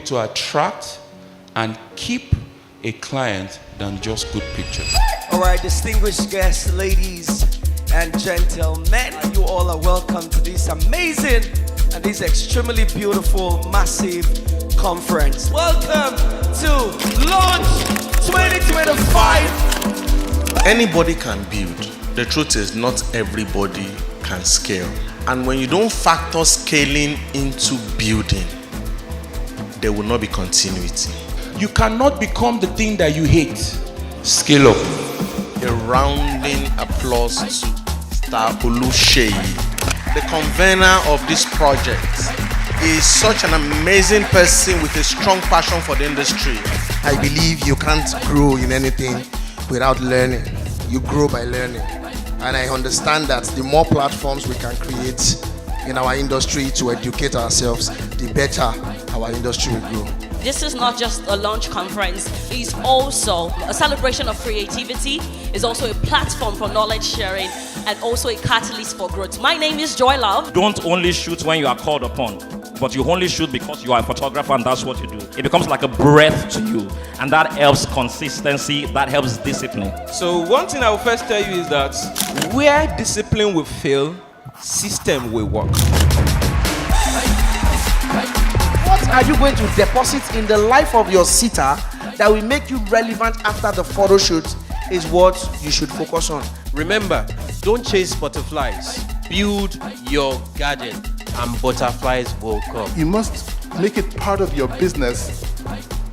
to attract and keep a client than just good pictures. All right, distinguished guests, ladies and gentlemen, you all are welcome to this amazing and this extremely beautiful, massive conference. Welcome to Launch 2025. Anybody can build. The truth is, not everybody can scale. And when you don't factor scaling into building, there will not be continuity. You cannot become the thing that you hate. Scale up. A rounding applause to Star Oluseyi, the convener of this project. He is such an amazing person with a strong passion for the industry. I believe you can't grow in anything without learning. You grow by learning. And I understand that the more platforms we can create in our industry to educate ourselves, the better our industry will grow. This is not just a launch conference, it's also a celebration of creativity, it's also a platform for knowledge sharing, and also a catalyst for growth. My name is Joy Love. Don't only shoot when you are called upon, but you only shoot because you are a photographer and that's what you do. It becomes like a breath to you, and that helps consistency, that helps discipline. So one thing I will first tell you is that where discipline will fail, system will work. What are you going to deposit in the life of your sitter that will make you relevant after the photo shoot is what you should focus on. Remember, don't chase butterflies. Build your garden and butterflies will come. You must make it part of your business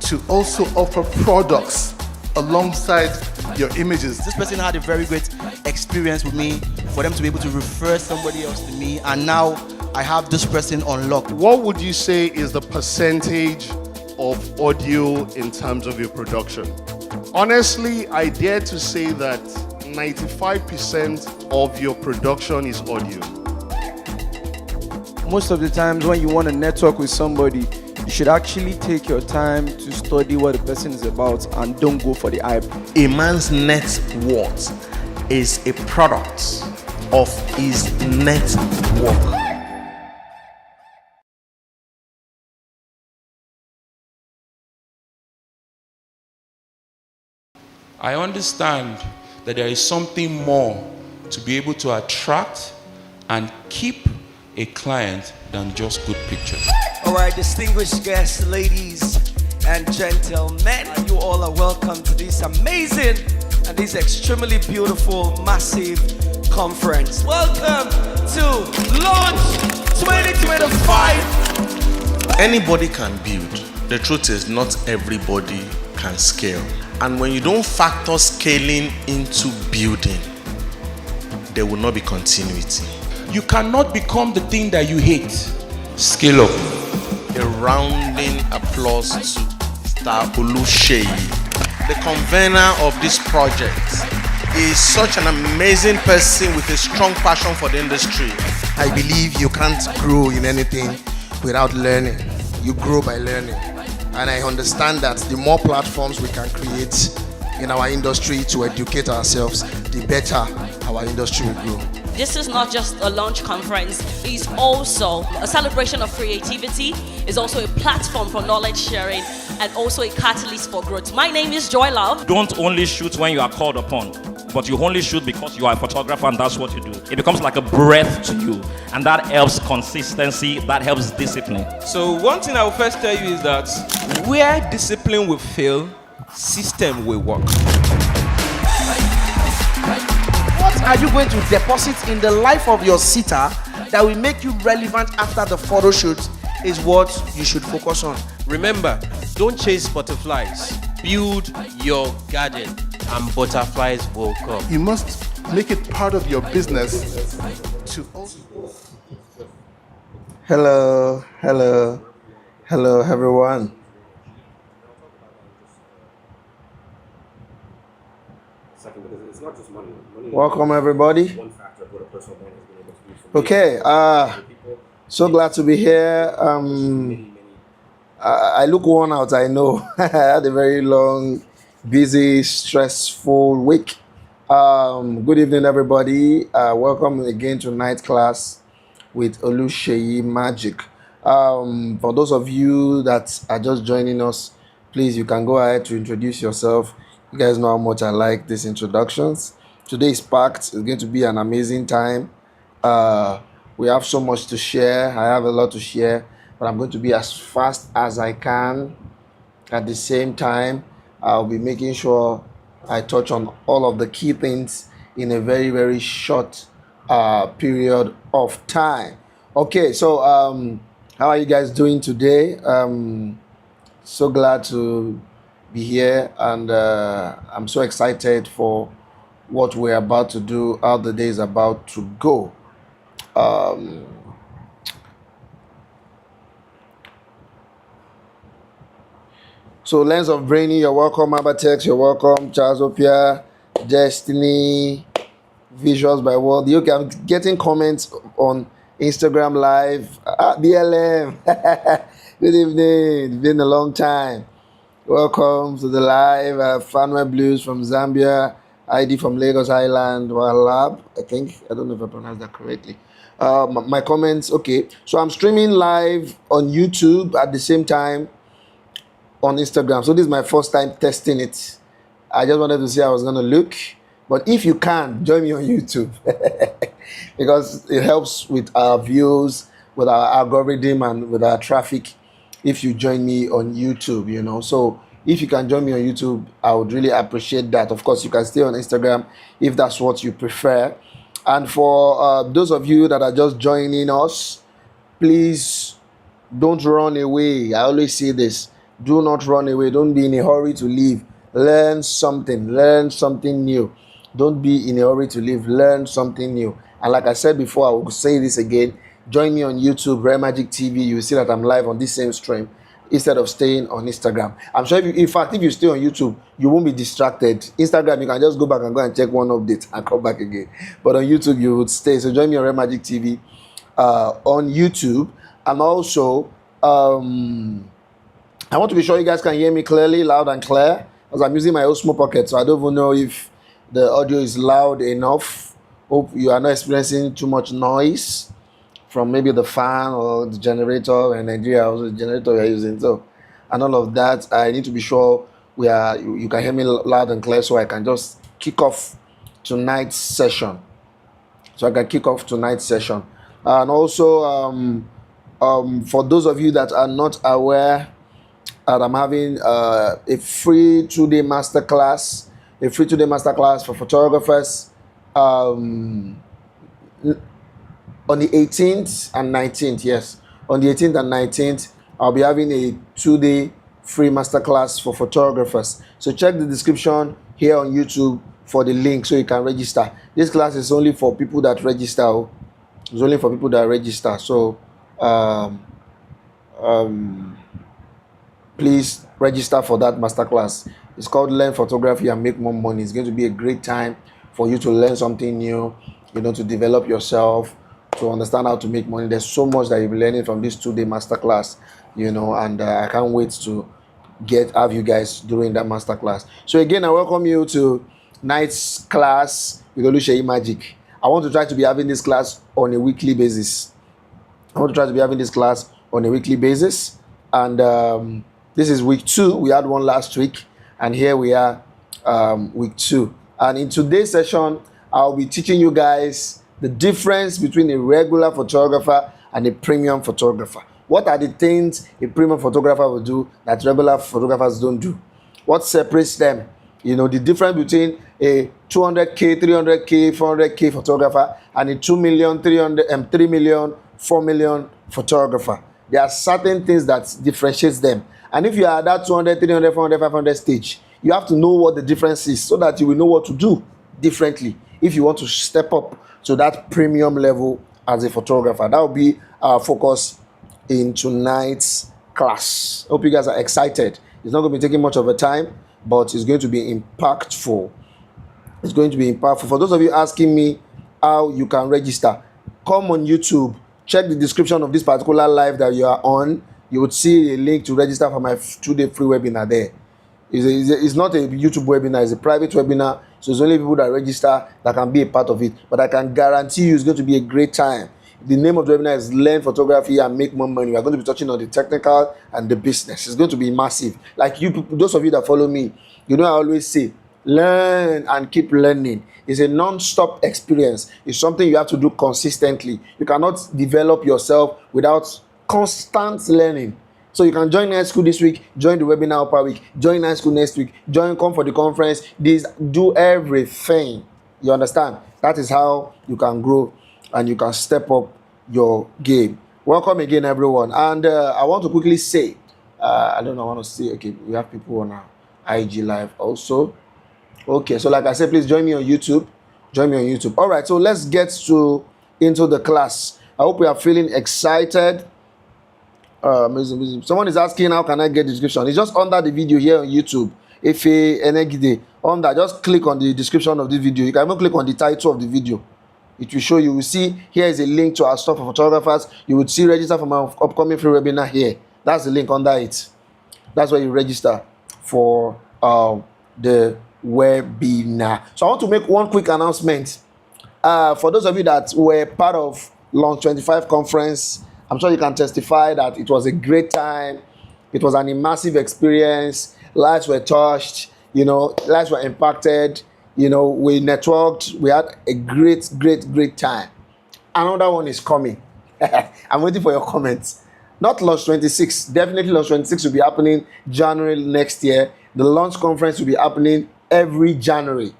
to also offer products alongside your images. This person had a very great experience with me, for them to be able to refer somebody else to me, and now I have this person on lock. What would you say is the percentage of audio in terms of your production? Honestly, I dare to say that 95% of your production is audio. Most of the times when you want to network with somebody, you should actually take your time to study what the person is about and don't go for the hype. A man's net worth is a product of his network. I understand that there is something more to be able to attract and keep a client than just good pictures. All right, distinguished guests, ladies and gentlemen, you all are welcome to this amazing and this extremely beautiful, massive conference. Welcome to Launch 2025. Anybody can build. The truth is, not everybody can scale. And when you don't factor scaling into building, there will not be continuity. You cannot become the thing that you hate. Scale up. A rounding applause to Star Oluseyi, the convener of this project. He is such an amazing person with a strong passion for the industry. I believe you can't grow in anything without learning. You grow by learning. And I understand that the more platforms we can create in our industry to educate ourselves, the better our industry will grow. This is not just a launch conference, it's also a celebration of creativity, it's also a platform for knowledge sharing, and also a catalyst for growth. My name is Joy Love. Don't only shoot when you are called upon, but you only shoot because you are a photographer and that's what you do. It becomes like a breath to you, and that helps consistency, that helps discipline. So one thing I will first tell you is that where discipline will fail, system will work. What are you going to deposit in the life of your sitter that will make you relevant after the photo shoot is what you should focus on. Remember, don't chase butterflies. Build your garden and butterflies will come. You must make it part of your business to also... Hello everyone. Welcome everybody. Okay, so glad to be here. I look worn out, I know. I had a very long, busy, stressful week. Good evening everybody. Welcome again to night class with Oluseyi Magic. For those of you that are just joining us, please, you can go ahead to introduce yourself. You guys know how much I like these introductions. Today is packed. It's going to be an amazing time. We have so much to share. I have a lot to share, but I'm going to be as fast as I can. At the same time, I'll be making sure I touch on all of the key things in a very, very short period of time. Okay, so how are you guys doing today? So glad to be here, and I'm so excited for what we're about to do, how the day is about to go. So Lens of Brainy, you're welcome. Abatex, you're welcome. Charles Opia, Destiny, Visuals by World. Okay, I'm getting comments on Instagram Live. BLM. Good evening. It's been a long time. Welcome to the live. Fanway Blues from Zambia. ID from Lagos Island. Walab, I think. I don't know if I pronounced that correctly. My comments. Okay. So I'm streaming live on YouTube at the same time on Instagram. So this is my first time testing it. I just wanted to see how I was going to look. But if you can, join me on YouTube. Because it helps with our views, with our algorithm, and with our traffic if you join me on YouTube, you know. So if you can join me on YouTube, I would really appreciate that. Of course, you can stay on Instagram if that's what you prefer. And for those of you that are just joining us, please don't run away. I always say this. Do not run away. Don't be in a hurry to leave. Learn something. Learn something new. Don't be in a hurry to leave. Learn something new. And like I said before, I will say this again. Join me on YouTube, Rare Magic TV. You will see that I'm live on this same stream instead of staying on Instagram. I'm sure, in fact, if you stay on YouTube, you won't be distracted. Instagram, you can just go back and go and check one update and come back again. But on YouTube, you would stay. So join me on Rare Magic TV on YouTube. And also, I want to be sure you guys can hear me clearly, loud and clear, because I'm using my Osmo Pocket, so I don't even know if the audio is loud enough. Hope you are not experiencing too much noise from maybe the fan or the generator in Nigeria, also the generator we are using. So, and all of that, I need to be sure you can hear me loud and clear, so I can just kick off tonight's session. And also, for those of you that are not aware, I'm having a free 2-day masterclass, for photographers on the 18th and 19th. Yes, on the 18th and 19th, I'll be having a 2-day free masterclass for photographers. So check the description here on YouTube for the link so you can register. This class is only for people that register. It's only for people that register. So please register for that masterclass. It's called Learn Photography and Make More Money. It's going to be a great time for you to learn something new, you know, to develop yourself, to understand how to make money. There's so much that you'll be learning from this 2-day masterclass, you know, and I can't wait to have you guys during that masterclass. So again, I welcome you to night's class with Oluseyi Magic. I want to try to be having this class on a weekly basis. And this is week 2. We had one last week, and here we are, week 2. And in today's session, I'll be teaching you guys the difference between a regular photographer and a premium photographer. What are the things a premium photographer will do that regular photographers don't do? What separates them? You know, the difference between a 200K, 300K, 400K photographer and a 2 million, 3 million, 4 million photographer. There are certain things that differentiates them. And if you are at that 200, 300, 400, 500 stage, you have to know what the difference is so that you will know what to do differently if you want to step up to that premium level as a photographer. That will be our focus in tonight's class. Hope you guys are excited. It's not going to be taking much of a time, but it's going to be impactful. For those of you asking me how you can register, come on YouTube, check the description of this particular live that you are on. You would see a link to register for my 2-day free webinar there. It's not a YouTube webinar, it's a private webinar. So it's only people that register that can be a part of it. But I can guarantee you it's going to be a great time. The name of the webinar is Learn Photography and Make More Money. We are going to be touching on the technical and the business. It's going to be massive. Like you people, those of you that follow me, you know I always say, learn and keep learning. It's a non-stop experience. It's something you have to do consistently. You cannot develop yourself without constant learning. So you can join night school this week, join the webinar upper week, join night school next week, come for the conference. Do everything. You understand? That is how you can grow and you can step up your game. Welcome again, everyone. And I want to quickly say, I want to say, okay, we have people on our IG live also. Okay, so like I said, please join me on YouTube. All right, so let's get into the class. I hope we are feeling excited. Amazing. Someone is asking, how can I get the description? It's just under the video here on YouTube. Just click on the description of the video. You can even click on the title of the video. It will show you. Will see here is a link to our store for photographers. You would see register for my upcoming free webinar here. That's the link under it. That's where you register for the webinar. So I want to make one quick announcement. For those of you that were part of Launch 25 conference, I'm sure you can testify that it was a great time. It was an immersive experience. Lives were touched, lives were impacted. We networked. We had a great time. Another one is coming. I'm waiting for your comments. Not Launch 26. Definitely Launch 26 will be happening January next year. The launch conference will be happening every January.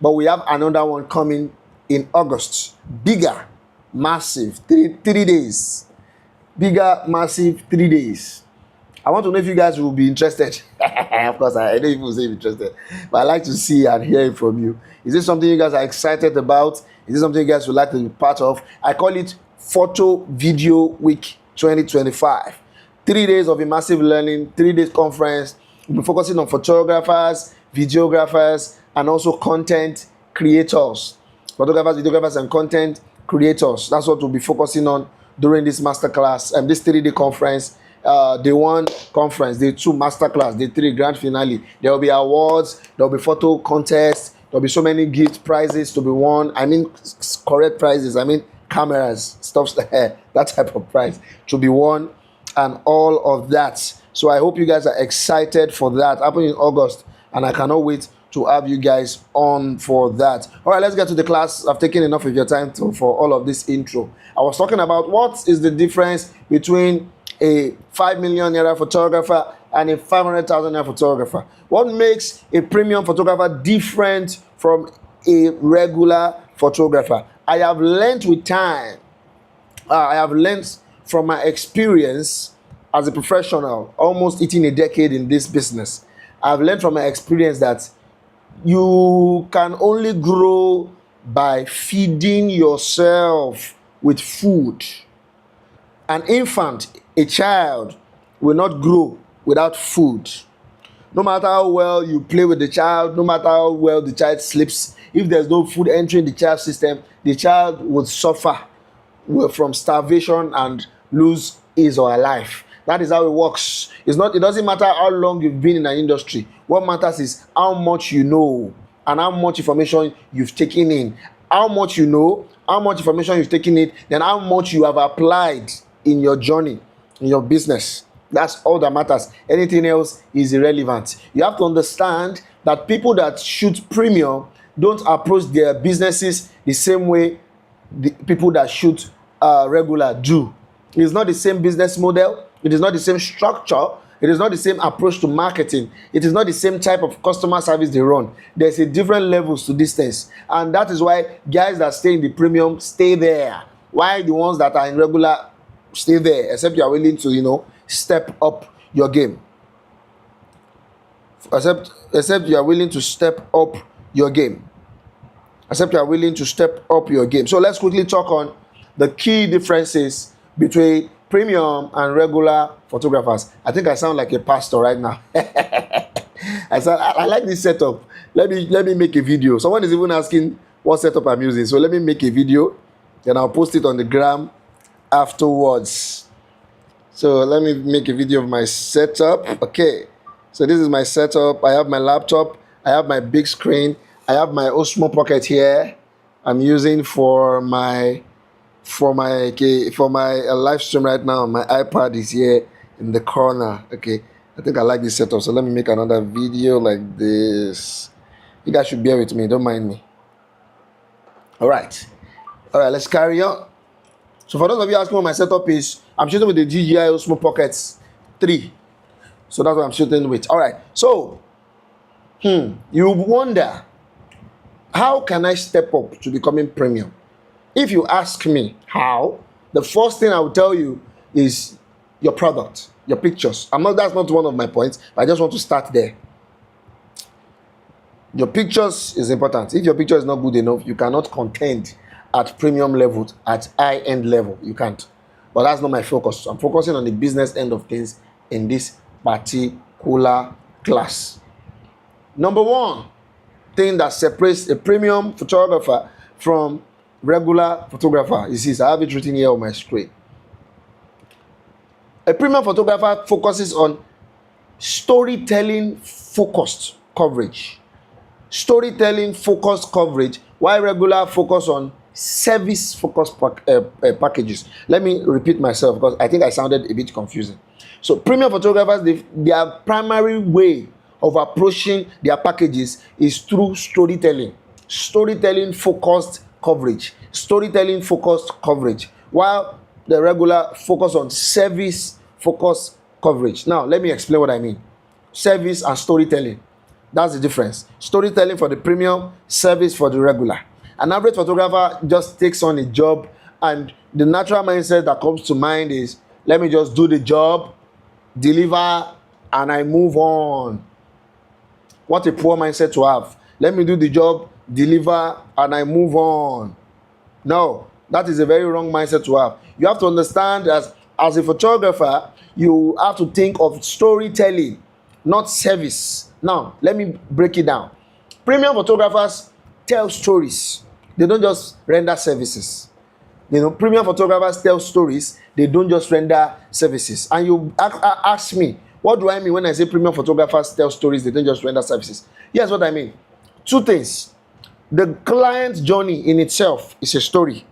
But we have another one coming in August. Bigger, massive, 3 days. Bigger, massive, 3 days. I want to know if you guys will be interested. Of course, I know you will say interested. But I like to see and hear it from you. Is this something you guys are excited about? Is this something you guys would like to be part of? I call it Photo Video Week 2025. 3 days of immersive learning, 3 days conference. We'll be focusing on photographers, videographers, and also content creators. Photographers, videographers, and content creators. That's what we'll be focusing on during this masterclass and this 3-day conference. Day 1 conference, Day 2 masterclass, Day 3 grand finale. There will be awards, there will be photo contests, there will be so many gift prizes to be won. I mean, correct prizes. I mean, cameras, stuff, that type of prize to be won, and all of that. So I hope you guys are excited for that. Happening in August, and I cannot wait to have you guys on for that. All right, let's get to the class. I've taken enough of your time for all of this intro. I was talking about what is the difference between a 5 million naira photographer and a 500,000 naira photographer. What makes a premium photographer different from a regular photographer? I have learned with time. I have learned from my experience as a professional, almost eating a decade in this business. I've learned from my experience that you can only grow by feeding yourself with food. An infant, a child, will not grow without food. No matter how well you play with the child, no matter how well the child sleeps, if there's no food entering the child's system, the child would suffer from starvation and lose his or her life. That is how it works. It doesn't matter how long you've been in an industry. What matters is how much you know and how much information you've taken in. How much you know, how much information you've taken in, then how much you have applied in your journey, in your business. That's all that matters. Anything else is irrelevant. You have to understand that people that shoot premium don't approach their businesses the same way the people that shoot regular do. It's not the same business model. It is not the same structure. It is not the same approach to marketing. It is not the same type of customer service they run. There's a different levels to this things. And that is why guys that stay in the premium stay there. Why the ones that are in regular stay there, except you are willing to, step up your game. Except you are willing to step up your game. Except you are willing to step up your game. So let's quickly talk on the key differences between premium and regular photographers. I think I sound like a pastor right now. I like this setup. Let me make a video. Someone is even asking what setup I'm using. So let me make a video, then I'll post it on the gram afterwards. So let me make a video of my setup. Okay. So this is my setup. I have my laptop. I have my big screen. I have my Osmo Pocket here. I'm using for my for my live stream right now. My iPad is here in the corner. Okay, I think I like this setup, so let me make another video like this. You guys should bear with me, don't mind me. All right, let's carry on. So for those of you asking what my setup is, I'm shooting with the DJI Osmo Pocket 3. So that's what I'm shooting with. All right, so you wonder, how can I step up to becoming premium? If you ask me how, the first thing I will tell you is your product, your pictures. That's not one of my points, but I just want to start there. Your pictures is important. If your picture is not good enough, you cannot contend at premium level, at high-end level. You can't. But that's not my focus. I'm focusing on the business end of things in this particular class. Number one thing that separates a premium photographer from regular photographer is this. I have it written here on my screen. A premium photographer focuses on storytelling focused coverage. Storytelling focused coverage, while regular focus on service focused packages. Let me repeat myself because I think I sounded a bit confusing. So premium photographers, their primary way of approaching their packages is through storytelling. Storytelling focused coverage. Storytelling focused coverage. While the regular focus on service focused coverage. Now, let me explain what I mean. Service and storytelling. That's the difference. Storytelling for the premium, service for the regular. An average photographer just takes on a job, and the natural mindset that comes to mind is, let me just do the job, deliver, and I move on. What a poor mindset to have. Let me do the job, deliver, and I move on. No, that is a very wrong mindset to have. You have to understand that as a photographer, you have to think of storytelling, not service. Now, let me break it down. Premium photographers tell stories. They don't just render services. Premium photographers tell stories. They don't just render services. And you ask me, what do I mean when I say premium photographers tell stories? They don't just render services. Here's what I mean. Two things. The client's journey in itself is a story.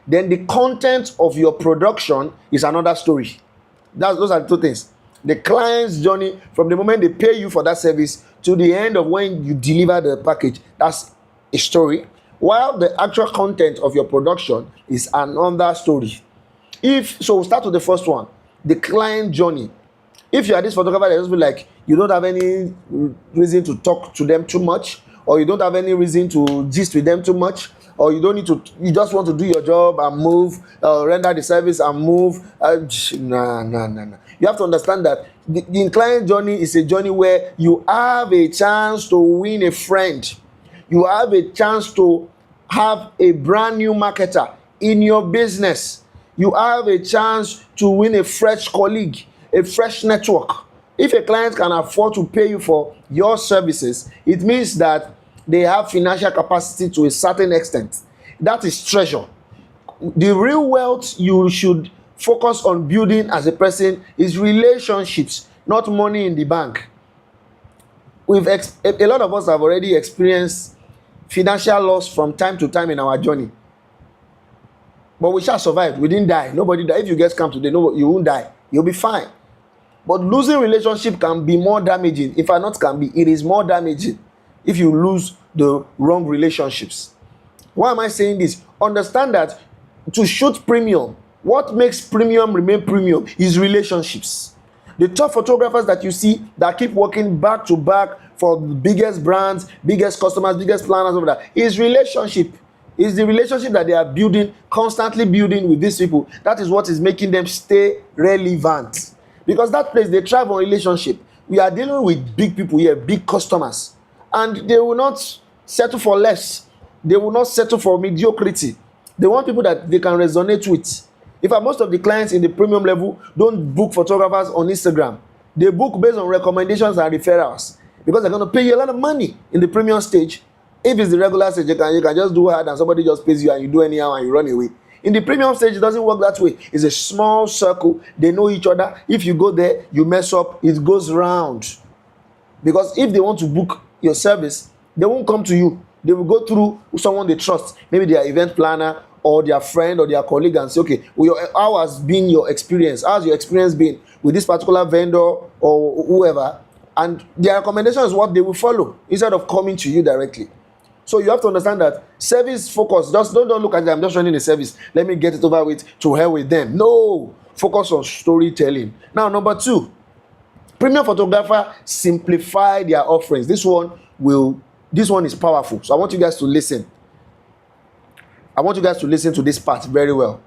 Then the content of your production is another story. Those are the two things. The client's journey from the moment they pay you for that service to the end of when you deliver the package, that's a story. While the actual content of your production is another story. So we'll start with the first one, the client journey. If you are this photographer that just feel like you don't have any reason to talk to them too much, or you don't have any reason to gist with them too much, or you don't need to, you just want to do your job and move, render the service and move. No. You have to understand that the client journey is a journey where you have a chance to win a friend. You have a chance to have a brand new marketer in your business. You have a chance to win a fresh colleague, a fresh network. If a client can afford to pay you for your services, it means that they have financial capacity to a certain extent. That is treasure. The real wealth you should focus on building as a person is relationships, not money in the bank. A lot of us have already experienced financial loss from time to time in our journey. But we shall survive. We didn't die. Nobody died. If you get scammed today, no, you won't die. You'll be fine. But losing relationship can be more damaging. If I not can be, it is more damaging if you lose the wrong relationships. Why am I saying this? Understand that to shoot premium, what makes premium remain premium is relationships. The top photographers that you see that keep working back to back for the biggest brands, biggest customers, biggest planners over there is relationship. It's the relationship that they are building, constantly building with these people. That is what is making them stay relevant. Because that place, they thrive on relationship. We are dealing with big people here, big customers. And they will not settle for less. They will not settle for mediocrity. They want people that they can resonate with. In fact, most of the clients in the premium level don't book photographers on Instagram. They book based on recommendations and referrals. Because they're going to pay you a lot of money in the premium stage. If it's the regular stage, you can just do hard and somebody just pays you and you do anyhow and you run away. In the premium stage, it doesn't work that way. It's a small circle. They know each other. If you go there, you mess up, it goes round. Because if they want to book your service, they won't come to you. They will go through someone they trust. Maybe their event planner or their friend or their colleague and say, okay, well, how has been your experience? How has your experience been with this particular vendor or whoever? And their recommendation is what they will follow instead of coming to you directly. So you have to understand that service focus, just don't look at it, I'm just running a service, let me get it over with, to hell with them. No, focus on storytelling. Now, number 2, premium photographer simplify their offerings. This one is powerful. So I want you guys to listen. I want you guys to listen to this part very well.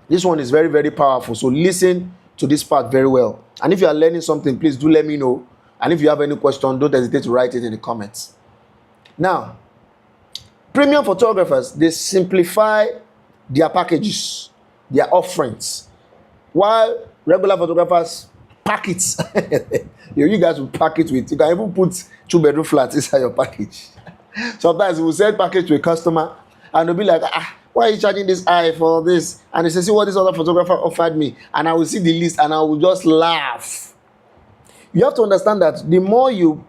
This one is very, very powerful. So listen to this part very well. And if you are learning something, please do let me know. And if you have any question, don't hesitate to write it in the comments. Now, premium photographers, they simplify their packages, their offerings, while regular photographers pack it. You guys will pack it with, you can even put 2-bedroom flats inside your package. Sometimes we will send package to a customer and they'll be like, why are you charging this high for this? And they say, see what this other photographer offered me. And I will see the list and I will just laugh. You have to understand that the more you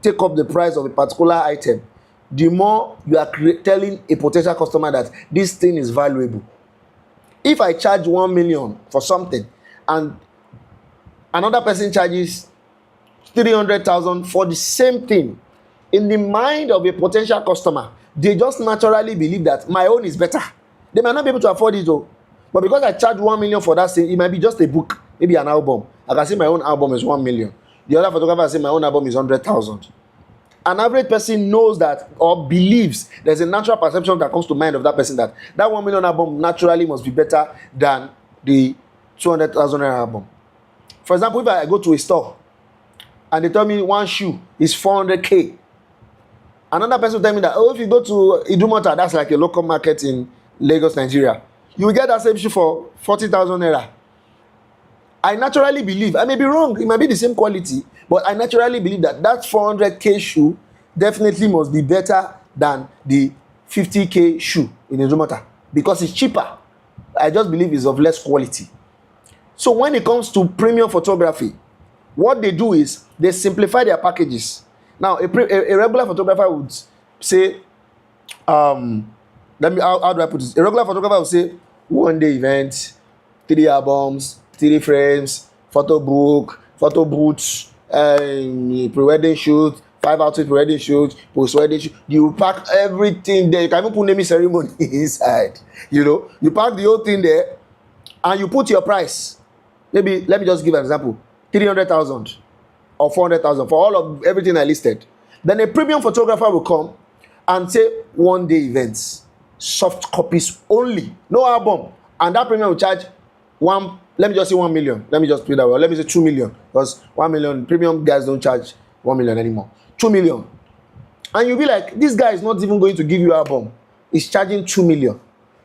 take up the price of a particular item, the more you are telling a potential customer that this thing is valuable. If I charge 1 million for something and another person charges 300,000 for the same thing, in the mind of a potential customer, they just naturally believe that my own is better. They might not be able to afford it though, but because I charge 1 million for that thing, it might be just a book, maybe an album. I can say my own album is 1 million. The other photographer say my own album is 100,000. An average person knows that or believes, there's a natural perception that comes to mind of that person that 1 million album naturally must be better than the 200,000 album. For example, if I go to a store and they tell me one shoe is 400k, another person will tell me that, if you go to Idumota, that's like a local market in Lagos, Nigeria, you will get that same shoe for 40,000 naira. I naturally believe, I may be wrong, it might be the same quality, but I naturally believe that 400k shoe definitely must be better than the 50k shoe in Idumota because it's cheaper. I just believe it's of less quality. So when it comes to premium photography, what they do is they simplify their packages. Now, a regular photographer would say, how do I put this? A regular photographer would say, 1-day event, 3 albums, 3 frames, photo book, photo booths, pre-wedding shoot, 5 outfit pre-wedding shoot, post-wedding shoot. You pack everything there. You can even put naming ceremony inside. You pack the whole thing there, and you put your price. Maybe let me just give an example: 300,000 or 400,000 for all of everything I listed. Then a premium photographer will come and say 1-day events, soft copies only, no album, and that premium will charge let me just say 1 million. Let me just put that well. Let me say 2 million. Because 1 million, premium guys don't charge 1 million anymore. 2 million. And you'll be like, this guy is not even going to give you album. He's charging 2 million.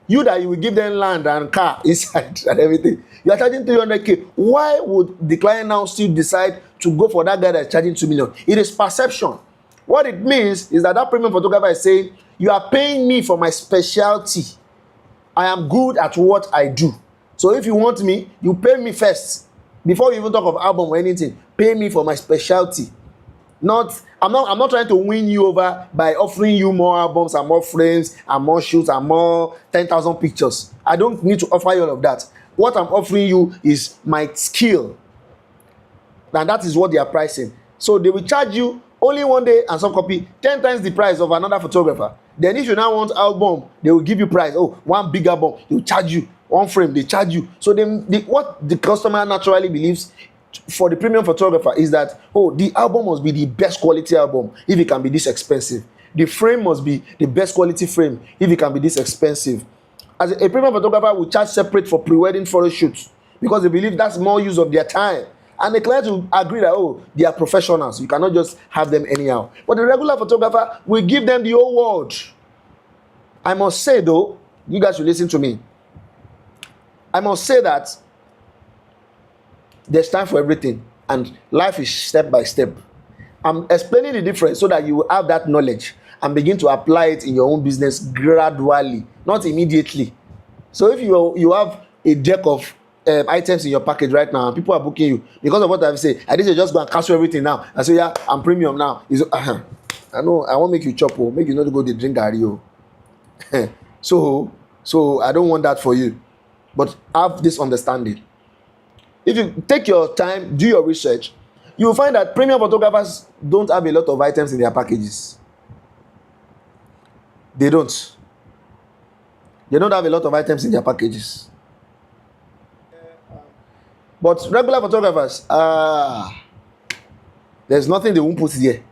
You will give them land and car inside and everything. You are charging 300k. Why would the client now still decide to go for that guy that's charging 2 million? It is perception. What it means is that premium photographer is saying, you are paying me for my specialty. I am good at what I do. So if you want me, you pay me first. Before you even talk of album or anything, pay me for my specialty. I'm not trying to win you over by offering you more albums and more frames and more shoots and more 10,000 pictures. I don't need to offer you all of that. What I'm offering you is my skill. And that is what they are pricing. So they will charge you only 1 day and some copy 10 times the price of another photographer. Then if you now want album, they will give you price. One big album, they will charge you. 1 frame, they charge you. So what the customer naturally believes for the premium photographer is that, the album must be the best quality album if it can be this expensive. The frame must be the best quality frame if it can be this expensive. As a premium photographer will charge separate for pre-wedding photo shoots because they believe that's more use of their time. And the client will agree that, they are professionals. You cannot just have them anyhow. But the regular photographer will give them the whole world. I must say though, you guys should listen to me. I must say that there's time for everything and life is step by step. I'm explaining the difference so that you will have that knowledge and begin to apply it in your own business gradually, not immediately. So if you have a deck of items in your package right now and people are booking you because of what I've said, I need to just go and cancel everything now. I say, I'm premium now. I know, I won't make you chop, make you not go to drink Gary. So I don't want that for you. But have this understanding. If you take your time, do your research, you will find that premium photographers don't have a lot of items in their packages. They don't. They don't have a lot of items in their packages. But regular photographers, there's nothing they won't put there.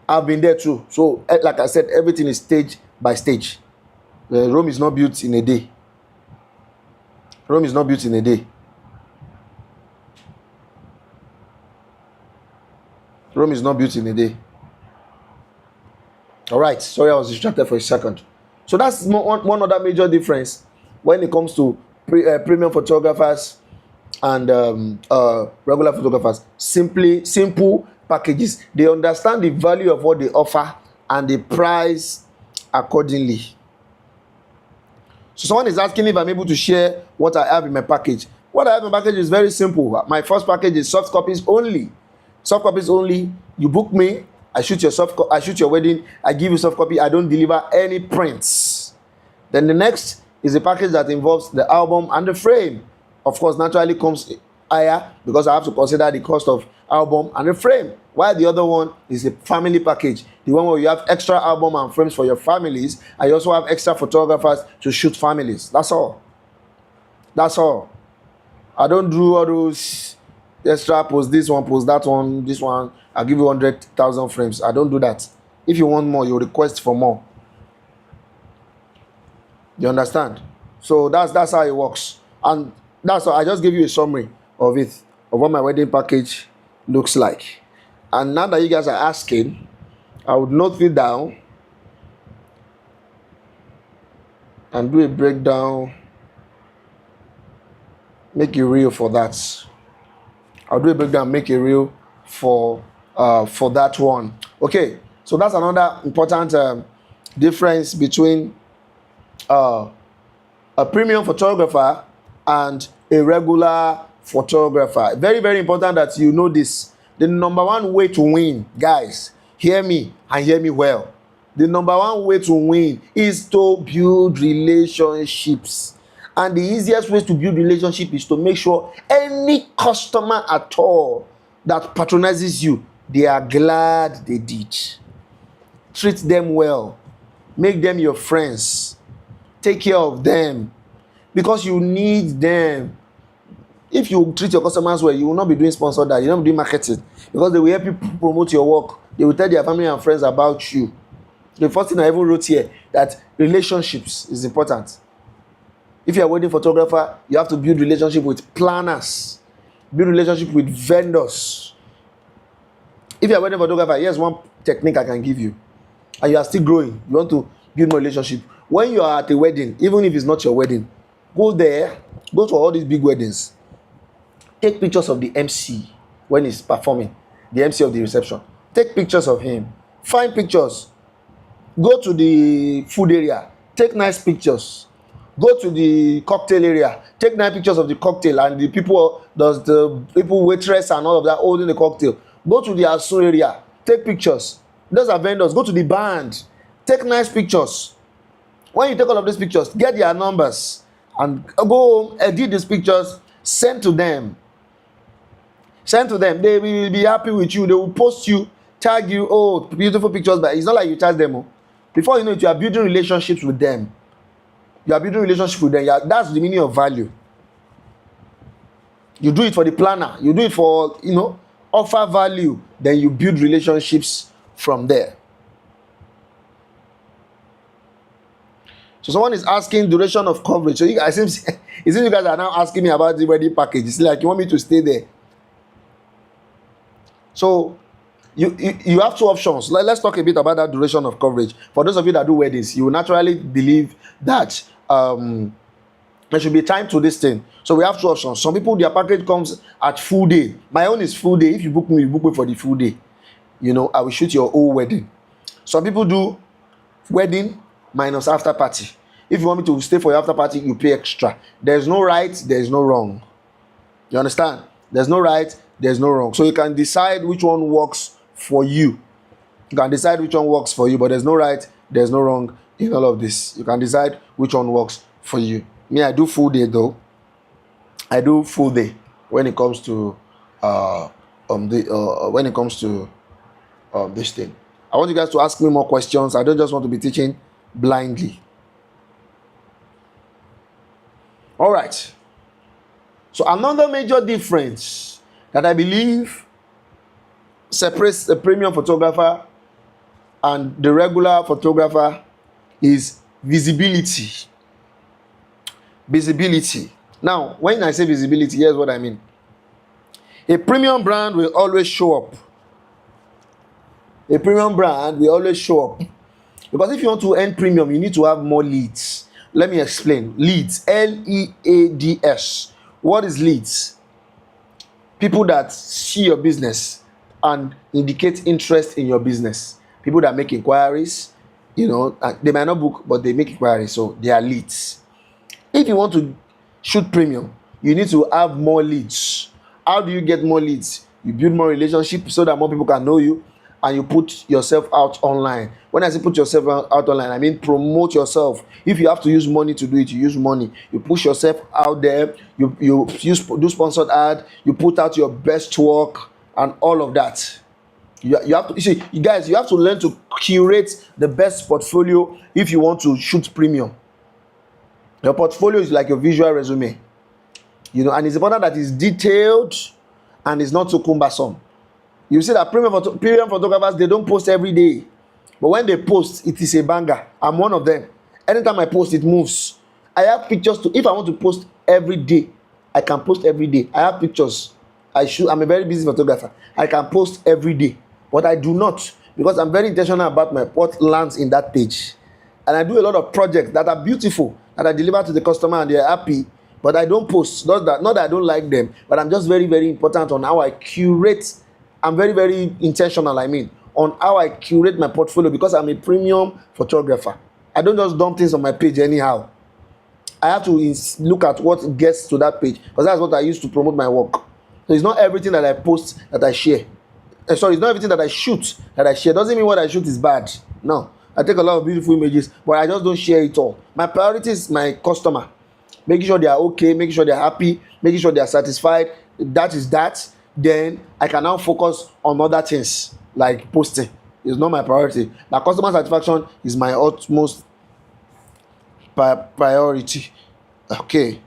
I've been there too. So, like I said, everything is stage by stage. Rome is not built in a day. Rome is not built in a day. Rome is not built in a day. All right. Sorry, I was distracted for a second. So that's one other major difference when it comes to premium photographers and regular photographers. Simple packages. They understand the value of what they offer and they price accordingly. So someone is asking if I'm able to share what I have in my package. What I have in my package is very simple. My first package is soft copies only. Soft copies only. You book me, I shoot your wedding, I give you soft copy, I don't deliver any prints. Then the next is a package that involves the album and the frame. Of course, naturally comes higher because I have to consider the cost of album and the frame. While the other one is a family package, the one where you have extra album and frames for your families, and you also have extra photographers to shoot families. That's all. That's all. I don't do all those extra post this one, post that one, this one. I'll give you 100,000 frames. I don't do that. If you want more, you request for more. You understand? So that's how it works. And that's all. I just gave you a summary of it, of what my wedding package looks like. And now that you guys are asking, I would note it down and do a breakdown. Make it real for that. I'll do a breakdown, make it real for that one. Okay, so that's another important difference between a premium photographer and a regular photographer. Very, very important that you know this. The number one way to win, guys, hear me and hear me well. The number one way to win is to build relationships. And the easiest way to build relationship is to make sure any customer at all that patronizes you, they are glad they did. Treat them well. Make them your friends. Take care of them. Because you need them. If you treat your customers well, you will not be doing sponsored ad. You don't be doing marketing. Because they will help you promote your work. They will tell their family and friends about you. The first thing I even wrote here, that relationships is important. If you're a wedding photographer, you have to build relationship with planners. Build relationship with vendors. If you're a wedding photographer, here's one technique I can give you. And you are still growing. You want to build more relationship. When you are at a wedding, even if it's not your wedding, go there, go to all these big weddings. Take pictures of the MC when he's performing, the MC of the reception. Take pictures of him. Find pictures. Go to the food area. Take nice pictures. Go to the cocktail area. Take nice pictures of the cocktail and the people, the people waitress and all of that holding the cocktail. Go to the asu area. Take pictures. Those are vendors. Go to the band. Take nice pictures. When you take all of these pictures, get their numbers and go home, edit these pictures, send to them. Send to them. They will be happy with you. They will post you, tag you. Oh, beautiful pictures. But it's not like you tag them. Oh. Before you know it, you are building relationships with them. You are building relationship with them. That's the meaning of value. You do it for the planner. You do it for, offer value. Then you build relationships from there. So someone is asking duration of coverage. So it seems you guys are now asking me about the wedding package. It's like you want me to stay there. So you have two options. Let's talk a bit about that duration of coverage. For those of you that do weddings, you will naturally believe that there should be time to this thing. So we have two options. Some people, their package comes at full day. My own is full day. If you book me, you book me for the full day. I will shoot your whole wedding. Some people do wedding minus after party. If you want me to stay for your after party, you pay extra. There's no right, there's no wrong. You understand? There's no right, there's no wrong. So you can decide which one works for you. You can decide which one works for you, but there's no right, there's no wrong in all of this. You can decide which one works for you. Me, I do full day though. I do full day when it comes to this thing. I want you guys to ask me more questions. I don't just want to be teaching blindly. All right. So another major difference that I believe separates the premium photographer and the regular photographer is visibility. Visibility. Now, when I say visibility, here's what I mean. A premium brand will always show up. A premium brand will always show up. Because if you want to earn premium, you need to have more leads. Let me explain. Leads. Leads. What is leads? People that see your business and indicate interest in your business. People that make inquiries. You know, they might not book, but they make inquiries. So they are leads. If you want to shoot premium, you need to have more leads. How do you get more leads? You build more relationships so that more people can know you, and you put yourself out online. When I say put yourself out online, I mean promote yourself. If you have to use money to do it, you use money. You push yourself out there. You do sponsored ad. You put out your best work and all of that. You have to, you see, you guys, you have to learn to curate the best portfolio if you want to shoot premium. Your portfolio is like your visual resume, you know, and it's important that it's detailed and it's not so cumbersome. You see that premium photographers, they don't post every day, but when they post, it is a banger. I'm one of them. Anytime I post, it moves. I have pictures to. If I want to post every day, I can post every day. I have pictures. I'm a very busy photographer. I can post every day, but I do not, because I'm very intentional about what lands in that page, and I do a lot of projects that are beautiful, that I deliver to the customer and they're happy, but I don't post. Not that I don't like them, but I'm just very, very important on how I curate. I'm very, very intentional, on how I curate my portfolio, because I'm a premium photographer. I don't just dump things on my page anyhow. I have to look at what gets to that page, because that's what I use to promote my work. So it's not everything that I post that I share. Sorry, it's not everything that I shoot that I share. Doesn't mean what I shoot is bad. No. I take a lot of beautiful images, but I just don't share it all. My priority is my customer. Making sure they are okay, making sure they are happy, making sure they are satisfied. That is that. Then I can now focus on other things, like posting. It's not my priority. My customer satisfaction is my utmost priority. Okay.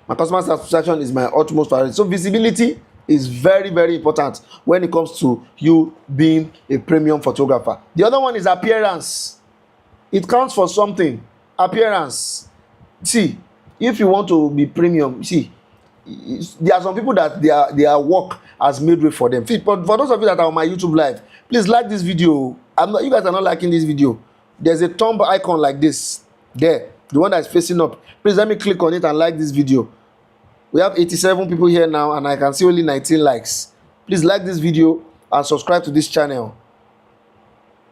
My customer satisfaction is my utmost priority. So visibility is very, very important when it comes to you being a premium photographer. The other one is appearance. It counts for something. Appearance. See, if you want to be premium, see, there are some people that their work has made way for them. But for those of you that are on my YouTube live, please like this video. You guys are not liking this video. There's a thumb icon like this there, the one that is facing up. Please let me click on it and like this video. We have 87 people here now, and I can see only 19 likes. Please like this video and subscribe to this channel.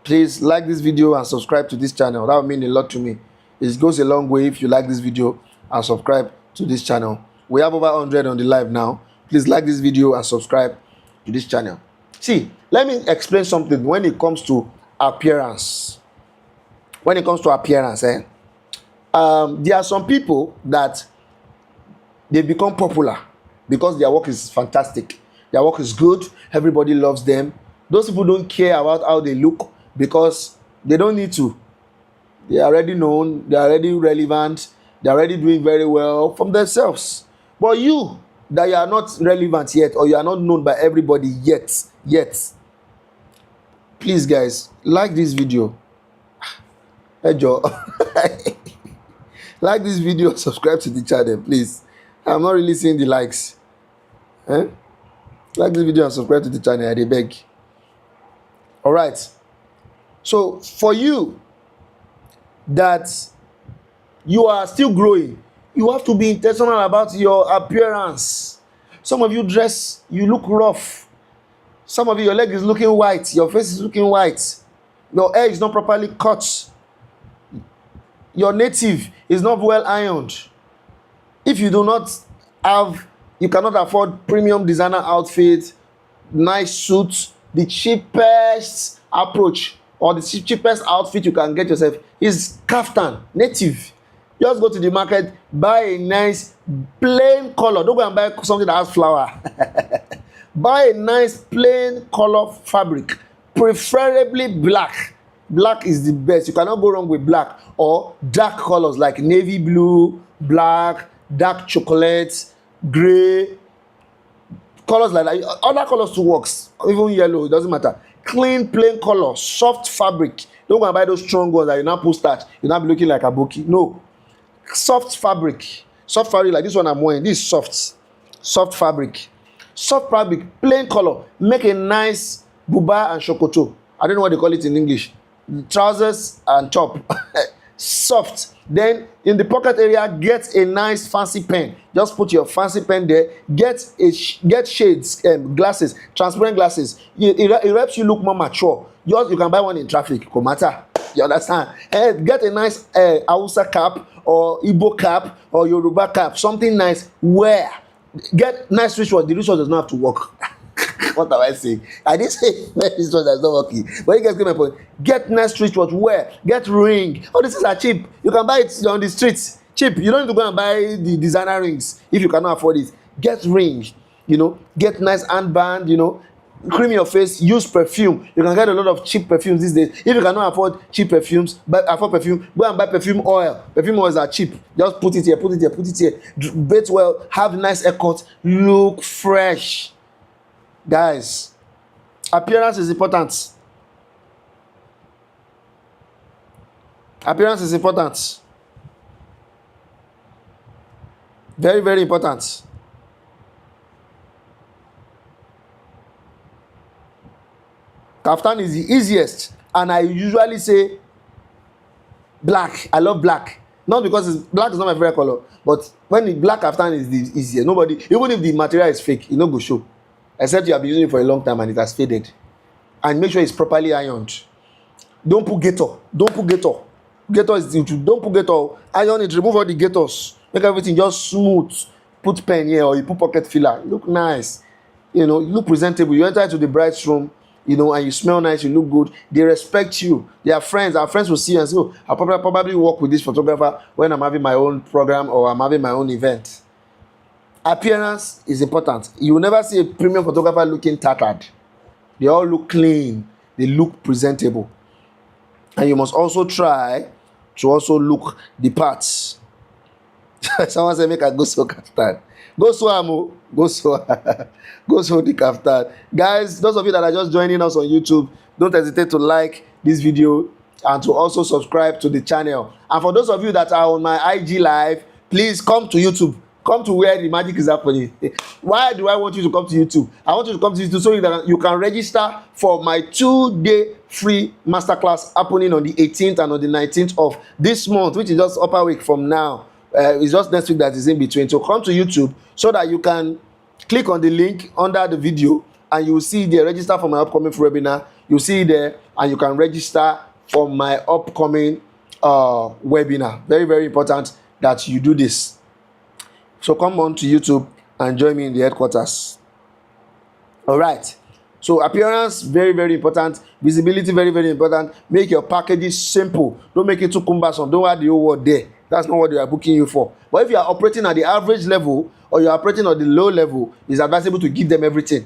Please like this video and subscribe to this channel. That would mean a lot to me. It goes a long way if you like this video and subscribe to this channel. We have over 100 on the live now. Please like this video and subscribe to this channel. See, let me explain something when it comes to appearance. When it comes to appearance, there are some people that they become popular because their work is fantastic. Their work is good. Everybody loves them. Those people don't care about how they look because they don't need to. They are already known. They are already relevant. They are already doing very well from themselves. But you, that you are not relevant yet, or you are not known by everybody yet, please guys, like this video. Hey Joe. Like this video, subscribe to the channel, please. I'm not really seeing the likes. Like this video and subscribe to the channel, I beg. Alright. So for you that you are still growing, you have to be intentional about your appearance. Some of you dress, you look rough. Some of you, your leg is looking white, your face is looking white. Your hair is not properly cut. Your native is not well ironed. If you do not have, you cannot afford premium designer outfits, nice suits, the cheapest approach or the cheapest outfit you can get yourself is kaftan, native. Just go to the market, buy a nice plain color. Don't go and buy something that has flower. Buy a nice plain color fabric, preferably black. Black is the best. You cannot go wrong with black, or dark colors like navy blue, black, dark chocolate, gray, colors like that. Other colors too works, even yellow, it doesn't matter. Clean plain color, soft fabric. Don't go and buy those strong ones that you now put starch, you now be looking like a bookie. No, soft fabric like this one I'm wearing. This is soft fabric, plain color. Make a nice buba and shokoto. I don't know what they call it in English. Trousers and top. Soft. Then in the pocket area, get a nice fancy pen. Just put your fancy pen there. Get shades, glasses, transparent glasses. It helps you look more mature. You can buy one in traffic. No matter. You understand? Get a nice Hausa cap or Igbo cap or Yoruba cap. Something nice. Wear. Get nice wristwatch. The wristwatch does not have to work. What am I saying? I didn't say this one that's not working. But you guys get my point. Get nice wristwatch, wear, get ring. All these things are cheap. You can buy it on the streets. Cheap. You don't need to go and buy the designer rings if you cannot afford it. Get ring, get nice handband, cream your face, use perfume. You can get a lot of cheap perfumes these days. If you cannot afford cheap perfumes, go and buy perfume oil. Perfume oils are cheap. Just put it here. Bathe well, have nice haircut, look fresh. Guys, appearance is important. Appearance is important. Very, very important. Kaftan is the easiest, and I usually say black. I love black. Not because black is not my favorite color, but when the black kaftan is the easiest. Nobody, even if the material is fake, it no go show. Except you have been using it for a long time and it has faded. And make sure it's properly ironed. Don't put gator. Don't put gator. Gator is the truth. Don't put gator. Iron it. Remove all the gators. Make everything just smooth. Put pen here or you put pocket filler. Look nice. You look presentable. You enter into the bride's room, and you smell nice. You look good. They respect you. They are friends. Our friends will see you and say, "Oh, I'll probably work with this photographer when I'm having my own program or I'm having my own event." Appearance is important. You will never see a premium photographer looking tattered. They all look clean. They look presentable. And you must also try to also look the parts. Someone said, make a go so kaftan. Go so amo. Go so the kaftan. Guys, those of you that are just joining us on YouTube, don't hesitate to like this video and to also subscribe to the channel. And for those of you that are on my IG live, please come to YouTube. Come to where the magic is happening. Why do I want you to come to YouTube? I want you to come to YouTube so that you can register for my 2-day free masterclass happening on the 18th and on the 19th of this month, which is just upper week from now. It's just next week that is in between. So come to YouTube so that you can click on the link under the video and you will see there, register for my upcoming free webinar. You'll see there and you can register for my upcoming webinar. Very, very important that you do this. So come on to YouTube and join me in the headquarters. All right. So appearance, very, very important. Visibility, very, very important. Make your packages simple. Don't make it too cumbersome. Don't add the whole word there. That's not what they are booking you for. But if you are operating at the average level or you are operating at the low level, it's advisable to give them everything.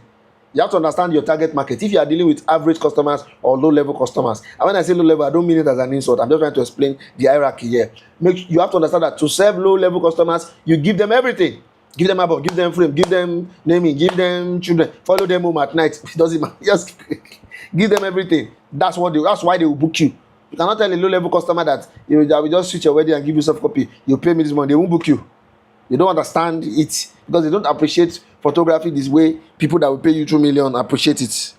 You have to understand your target market. If you are dealing with average customers or low-level customers, and when I say low-level, I don't mean it as an insult. I'm just trying to explain the hierarchy here. You have to understand that to serve low-level customers, you give them everything. Give them about, give them frame, give them naming, give them children, follow them home at night. It doesn't matter. Just give them everything. That's why they will book you. You cannot tell a low-level customer that I will just switch your wedding and give you soft copy. You pay me this money. They won't book you. They don't understand it because they don't appreciate photography this way. People that will pay you 2 million appreciate it.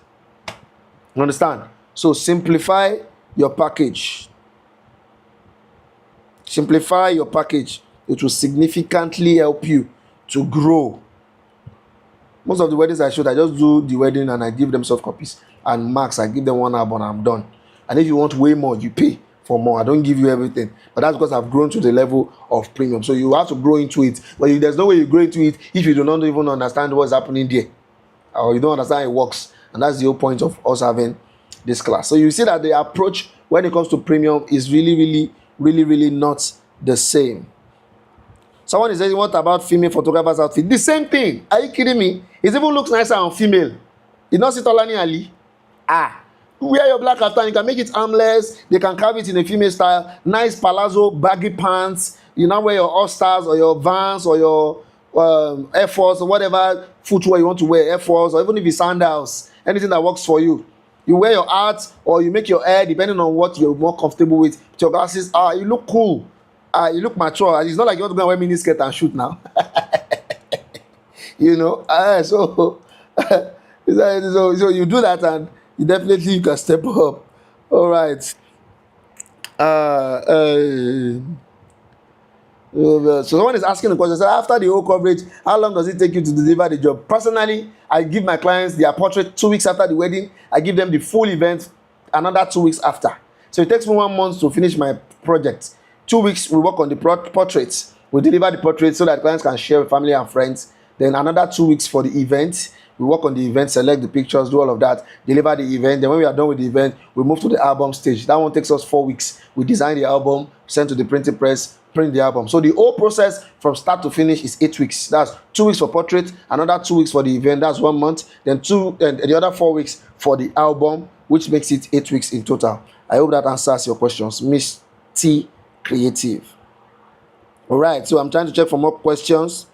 You understand? So simplify your package. Simplify your package. It will significantly help you to grow. Most of the weddings I showed, I just do the wedding and I give them soft copies and marks. I give them 1 album and I'm done. And if you want way more, you pay for more. I don't give you everything, but that's because I've grown to the level of premium. So you have to grow into it. But there's no way you grow into it if you do not even understand what's happening there, or you don't understand how it works. And that's the whole point of us having this class. So you see that the approach when it comes to premium is really not the same. Someone is saying, what about female photographers' outfit? The same thing. Are you kidding me? It even looks nicer on female. You not see Tolani Ali? Wear your black kaftan. You can make it armless. They can carve it in a female style. Nice palazzo, baggy pants. You now wear your All-Stars or your Vans or your Air Force or whatever footwear you want to wear, Air Force, or even if it's sandals, anything that works for you. You wear your art or you make your hair depending on what you're more comfortable with. With your glasses, you look cool. You look mature. It's not like you want to go and wear mini skirt and shoot now. You know, so you do that and you definitely can step up. All right. So someone is asking the question, so after the whole coverage, how long does it take you to deliver the job? Personally, I give my clients their portrait 2 weeks after the wedding. I give them the full event another 2 weeks after. So it takes me 1 month to finish my project. 2 weeks, we work on the portraits. We deliver the portraits so that clients can share with family and friends. Then another 2 weeks for the event. We work on the event, select the pictures, do all of that, deliver the event. Then when we are done with the event, we move to the album stage. That one takes us 4 weeks. We design the album, send to the printing press, print the album. So the whole process from start to finish is 8 weeks. That's 2 weeks for portrait, another 2 weeks for the event. That's 1 month. Then the other 4 weeks for the album, which makes it 8 weeks in total. I hope that answers your questions. Miss T Creative. All right. So I'm trying to check for more questions.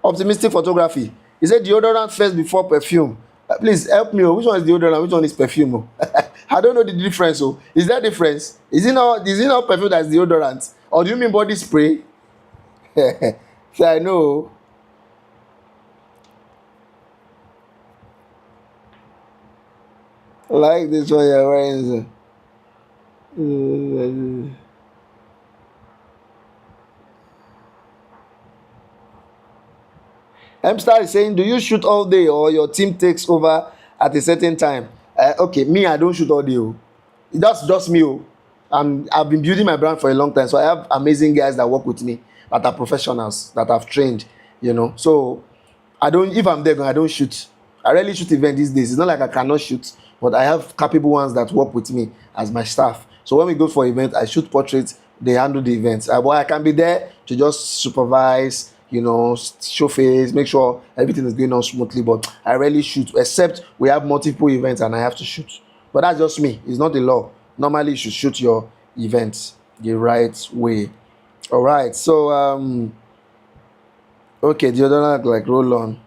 Optimistic photography. He said deodorant first before perfume. Please help me. Which one is deodorant? Which one is perfume? I don't know the difference. Is there difference? Is it not perfume that's deodorant? Or do you mean body spray? So I know. Like this one you're wearing. M-Star is saying, do you shoot all day or your team takes over at a certain time? Okay, me, I don't shoot all day. That's just me. I've been building my brand for a long time, so I have amazing guys that work with me that are professionals, that I've trained, you know. So if I'm there, I don't shoot. I rarely shoot events these days. It's not like I cannot shoot, but I have capable ones that work with me as my staff. So when we go for events, I shoot portraits, they handle the events. But I can be there to just supervise, you know, show face, make sure everything is going on smoothly, but I rarely shoot, except we have multiple events and I have to shoot. But that's just me. It's not the law. Normally, you should shoot your events the right way. All right. So, okay, the other one, like roll on.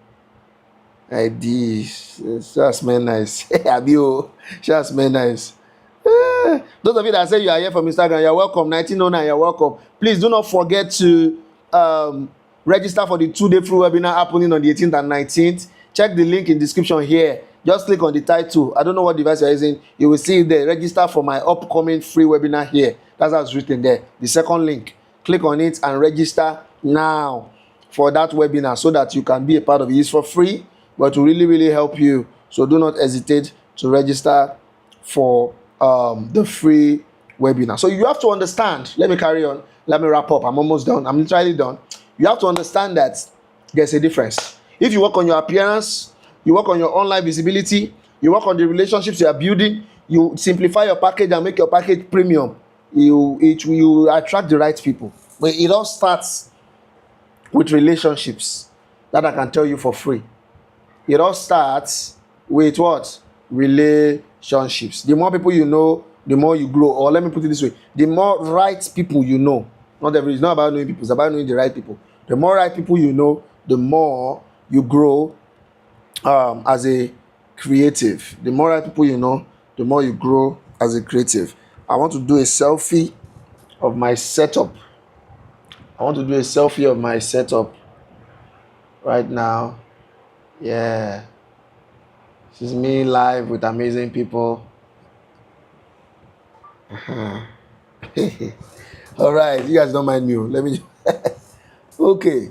Just man nice. Abio, just man nice. Those of you that say you are here from Instagram, you're welcome. 1909, you're welcome. Please do not forget to register for the 2-day free webinar happening on the 18th and 19th. Check the link in the description here. Just click on the title. I don't know what device you're using. You will see it there. Register for my upcoming free webinar here. That's how it's written there. The second link. Click on it and register now for that webinar so that you can be a part of it. It's for free, but to really help you. So do not hesitate to register for the free webinar. So you have to understand. Let me carry on. Let me wrap up. I'm almost done. I'm literally done. You have to understand that there's a difference. If you work on your appearance, you work on your online visibility, you work on the relationships you are building, you simplify your package and make your package premium, you attract the right people. But it all starts with relationships that I can tell you for free. It all starts with what? Relationships. The more people you know, the more you grow. Or let me put it this way, the more right people you know. It's not about knowing people, it's about knowing the right people. The more right people you know, the more you grow as a creative. The more right people you know, the more you grow as a creative. I want to do a selfie of my setup. Right now. Yeah. This is me live with amazing people. All right, you guys don't mind me. Let me. Okay.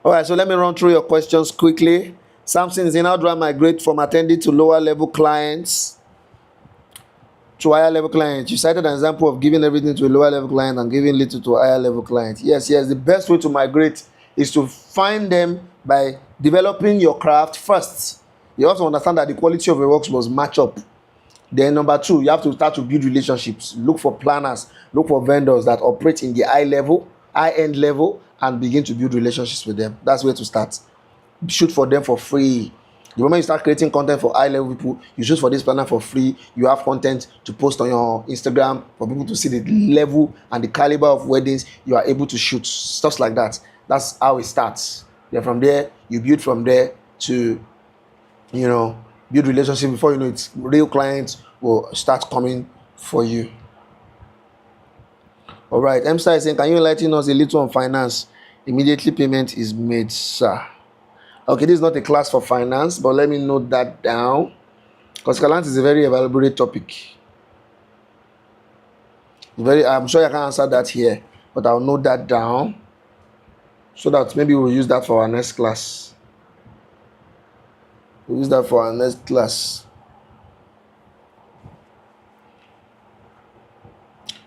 All right, so let me run through your questions quickly. Samson is in, how do I migrate from attending to lower level clients to higher level clients? You cited an example of giving everything to a lower level client and giving little to a higher level client. Yes. The best way to migrate is to find them by developing your craft first. You also understand that the quality of your works must match up. Then number 2, you have to start to build relationships. Look for planners, look for vendors that operate in the high-end level, and begin to build relationships with them. That's where to start. Shoot for them for free. The moment you start creating content for high-level people, you shoot for this planner for free. You have content to post on your Instagram for people to see the level and the caliber of weddings you are able to shoot. Stuff like that. That's how it starts. Then from there, you build from there to, build relationship. Before you know it, real clients will start coming for you. All right, M-Star is saying, can you enlighten us a little on finance? Immediately payment is made, sir. Okay, this is not a class for finance, but let me note that down, because finance is a very elaborate topic. I'm sure I can answer that here, but I'll note that down so that maybe we'll use that for our next class. We'll use that for our next class.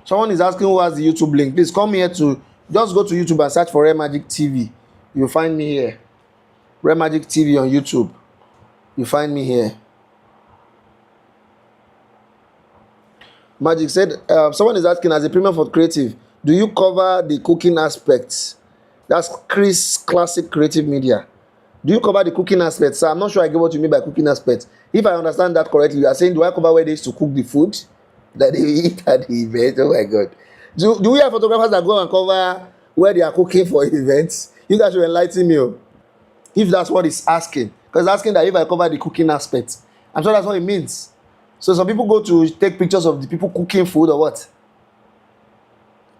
Someone is asking who has the YouTube link. Please come here just go to YouTube and search for Rare Magic TV. You'll find me here. Rare Magic TV on YouTube. You find me here. Magic said, someone is asking, as a premium for creative, do you cover the cooking aspects? That's Chris Classic Creative Media. Do you cover the cooking aspects? So I'm not sure I get what you mean by cooking aspects. If I understand that correctly, you are saying, do I cover where they used to cook the food that they eat at the event? Oh my God. Do we have photographers that go and cover where they are cooking for events? You guys should enlighten me. If that's what it's asking. Because it's asking that if I cover the cooking aspects. I'm sure that's what it means. So some people go to take pictures of the people cooking food or what?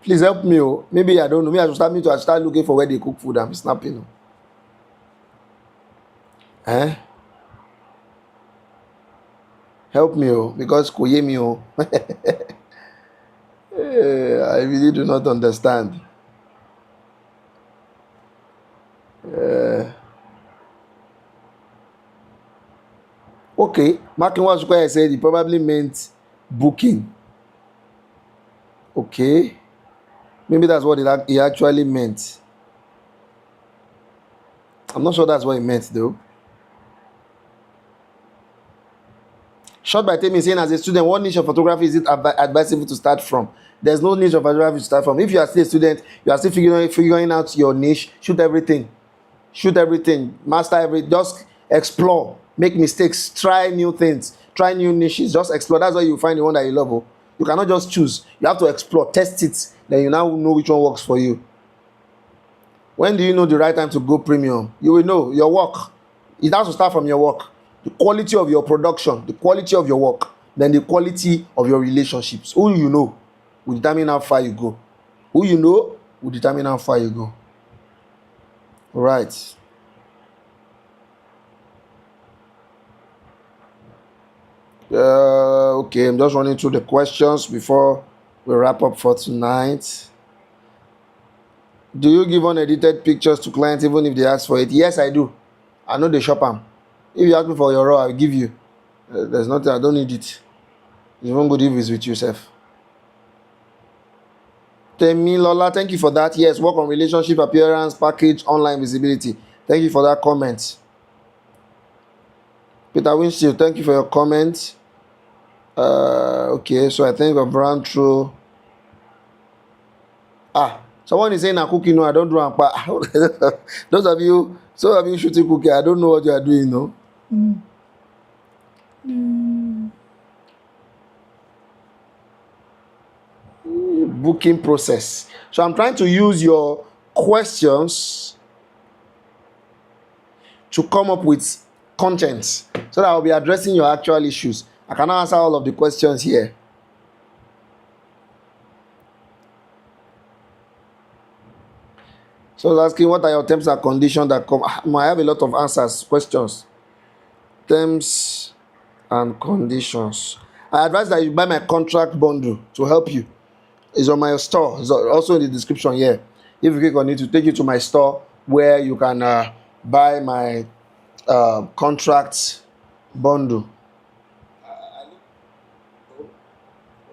Please help me. Maybe I don't know. Maybe I should start looking for where they cook food. I'm snapping. Help me, because koye me. I really do not understand. Okay, Marking was what I said. He probably meant booking. Okay, maybe that's what he actually meant. I'm not sure that's what he meant though. Short by Temi saying, as a student, what niche of photography is it advisable to start from? There's no niche of photography to start from. If you are still a student, you are still figuring out your niche, shoot everything, master everything, just explore, make mistakes, try new things, try new niches, just explore. That's why you find the one that you love. You cannot just choose. You have to explore, test it, then you now know which one works for you. When do you know the right time to go premium? You will know your work. It has to start from your work. The quality of your production, the quality of your work, then the quality of your relationships. Who you know will determine how far you go. Who you know will determine how far you go. All right. Okay, I'm just running through the questions before we wrap up for tonight. Do you give unedited pictures to clients even if they ask for it? Yes, I do. I know they shop them. If you ask me for your raw, I'll give you. There's nothing, I don't need it. It's even good if it's with yourself. Temi Lola, thank you for that. Yes, work on relationship, appearance, package, online visibility. Thank you for that comment. Peter Winfield, thank you for your comment. Okay, so I think I've run through. Someone is saying a cookie. No, I don't do ampa. Those of you shooting cookie, I don't know what you are doing, no? Booking process. So I'm trying to use your questions to come up with content so that I'll be addressing your actual issues. I cannot answer all of the questions here. So I was asking, what are your terms and conditions that come? I have a lot of answers, questions. Terms and conditions. I advise that you buy my contract bundle to help you. It's on my store. It's also in the description here. If you click on it, to take you to my store where you can buy my contract bundle.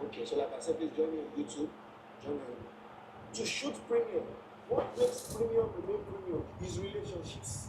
Okay, so like I said, please join me on YouTube. Join me to shoot premium. What makes premium remain premium is relationships.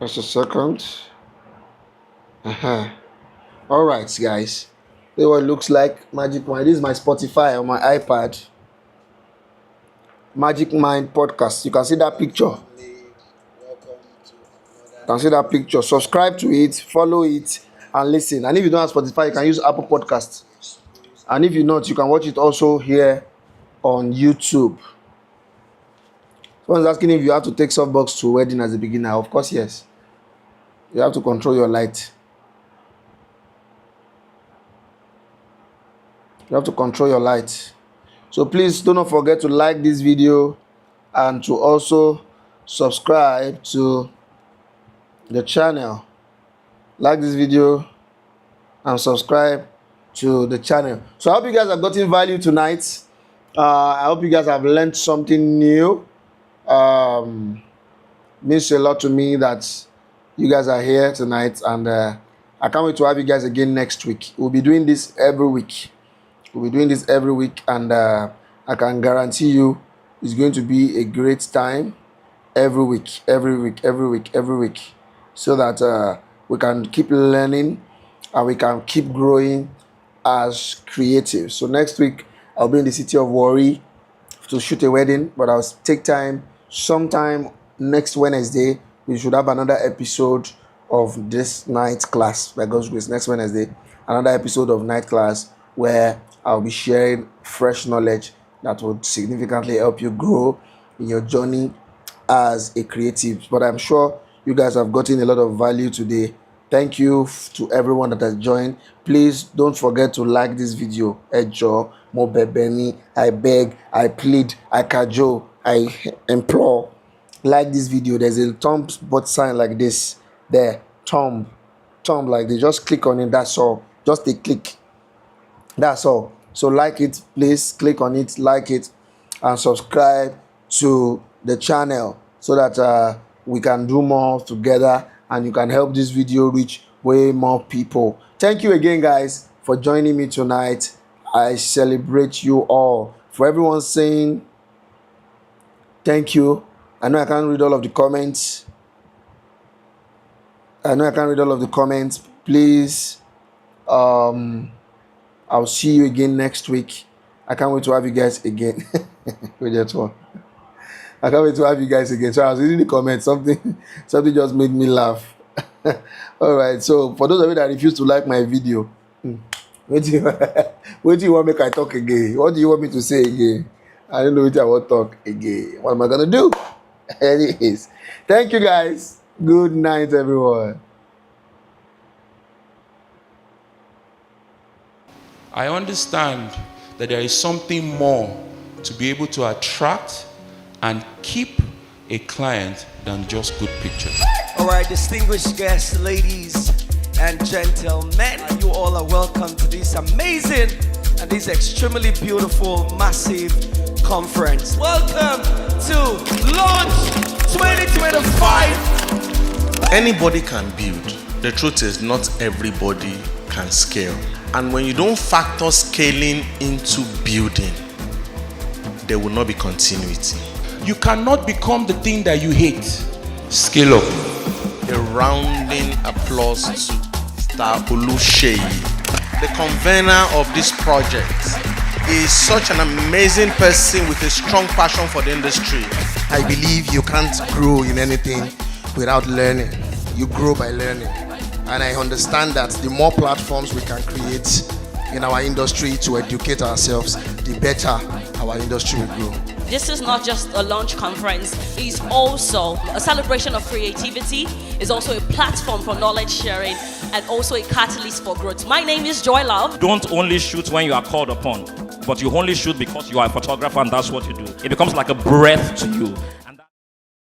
Just a second. All right, guys. This is what it looks like. Magic Mind. This is my Spotify on my iPad. Magic Mind podcast. You can see that picture. You can see that picture. Subscribe to it, follow it, and listen. And if you don't have Spotify, you can use Apple Podcasts. And if you not, you can watch it also here on YouTube. Someone's asking if you have to take softbox to wedding as a beginner. Of course, yes. You have to control your light. You have to control your light. So please do not forget to like this video and to also subscribe to the channel. Like this video and subscribe to the channel. So I hope you guys have gotten value tonight. I hope you guys have learned something new. Means a lot to me that you guys are here tonight, and I can't wait to have you guys again next week. We'll be doing this every week. And I can guarantee you it's going to be a great time every week, so that we can keep learning and we can keep growing as creatives. So next week I'll be in the city of Warri to shoot a wedding, but I'll take time sometime next Wednesday. We should have another episode of this night class by God's grace. Next Wednesday, another episode of night class where I'll be sharing fresh knowledge that would significantly help you grow in your journey as a creative. But I'm sure you guys have gotten a lot of value today. Thank you to everyone that has joined. Please don't forget to like this video. Ejo, Mo Bebeni, I beg, I plead, I cajole, I implore. Like this video. There's a thumb bot sign like this. There, thumb like they just click on it. That's all. Just a click. That's all. So like it, please click on it, like it, and subscribe to the channel so that we can do more together and you can help this video reach way more people. Thank you again, guys, for joining me tonight. I celebrate you all. For everyone saying thank you. I know I can't read all of the comments. Please, I'll see you again next week. I can't wait to have you guys again. Wait, that's one. I can't wait to have you guys again. So I was reading the comments. Something just made me laugh. All right. So for those of you that refuse to like my video, what do you want me to talk again? What do you want me to say again? I don't know what I want to talk again. What am I gonna do? Anyways, thank you guys. Good night, everyone. I understand that there is something more to be able to attract and keep a client than just good pictures. All right, distinguished guests, ladies and gentlemen, you all are welcome to this amazing and this extremely beautiful, massive conference. Welcome to Launch 2025. Anybody can build. The truth is, not everybody can scale. And when you don't factor scaling into building, there will not be continuity. You cannot become the thing that you hate. Scale up. A rounding applause to Star Oluseyi, the convener of this project. He is such an amazing person with a strong passion for the industry. I believe you can't grow in anything without learning. You grow by learning. And I understand that the more platforms we can create in our industry to educate ourselves, the better our industry will grow. This is not just a launch conference, it's also a celebration of creativity, it's also a platform for knowledge sharing, and also a catalyst for growth. My name is Joy Love. Don't only shoot when you are called upon, but you only shoot because you are a photographer and that's what you do. It becomes like a breath to you.